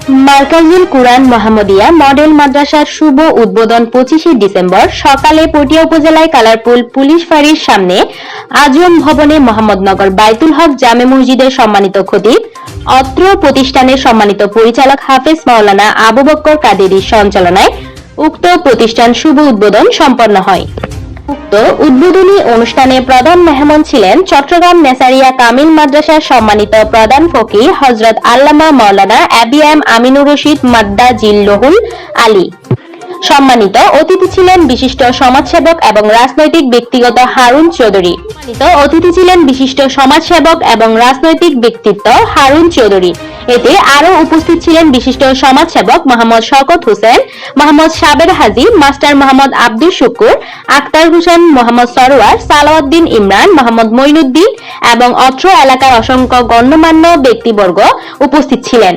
মার্কাজুল কুরআন Mohammadia model মাদ্রাসার শুভ উদ্বোধন 25শে December সকালে পটিয়া উপজেলায় কালারপুল পুলিশ ফাঁড়ির সামনে আজম ভবনে মোহাম্মদনগর বাইতুল হক জামে মসজিদের সম্মানিত খতিব, অত্র প্রতিষ্ঠানের সম্মানিত পরিচালক হাফেজ মাওলানা আবু বক্কর কাদেরীর সঞ্চালনায় উক্ত প্রতিষ্ঠান শুভ উদ্বোধন সম্পন্ন হয়। উক্ত উদ্বোধনী অনুষ্ঠানে প্রধান মেহমান ছিলেন চট্টগ্রাম নেসারিয়া কামিল মাদ্রাসার সম্মানিত প্রধান ফকিহ হযরত আল্লামা মাওলানা এবিএম আমিনুর রশিদ মাদ্দা জিল্লুহুল আলী। সম্মানিত অতিথি ছিলেন বিশিষ্ট সমাজসেবক এবং রাজনৈতিক ব্যক্তিগত হারুন চৌধুরী। এতে আরো উপস্থিত ছিলেন বিশিষ্ট সমাজসেবক মোহাম্মদ শওকত হোসেন, মোহাম্মদ সাবের হাজী, মাস্টার মোহাম্মদ আব্দুল শুকুর, আক্তার হোসেন, মোহাম্মদ সরোয়ার, সালাউদ্দিন ইমরান, মোহাম্মদ মঈনুদ্দিন এবং অত্র এলাকার অসংখ্য গণ্যমান্য ব্যক্তিবর্গ উপস্থিত ছিলেন।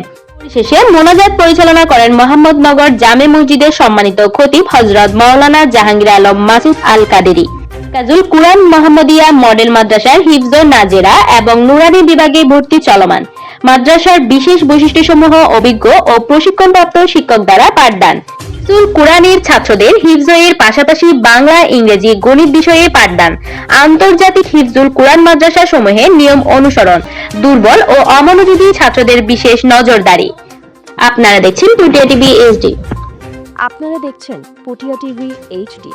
শেষে মোনাজাত পরিচালনা করেন মোহাম্মদনগর জামে মসজিদের সম্মানিত খতিব হযরত মাওলানা জাহাঙ্গীর আলম মাসুদ আল কাদেরী। মার্কাজুল কুরআন মোহাম্মদিয়া মডেল মাদ্রাসার হিফজ নাজেরা এবং নুরানি বিভাগে ভর্তি চলমান। মাদ্রাসার বিশেষ বৈশিষ্ট্যসমূহ অভিজ্ঞ ও প্রশিক্ষণপ্রাপ্ত শিক্ষক দ্বারা পাঠদান। হিফজুল কুরআনের ছাত্রদের হিফজ এর পাশাপাশি বাংলা, ইংরেজি, গণিত বিষয়ে পাঠদান। আন্তর্জাতিক হিফজুল কুরআন মাদ্রাসা সমূহের নিয়ম অনুসরণ। দুর্বল ও অমনোযোগী ছাত্রদের বিশেষ নজরদারি। আপনারা দেখছেন পটিয়া টিভি এইচডি।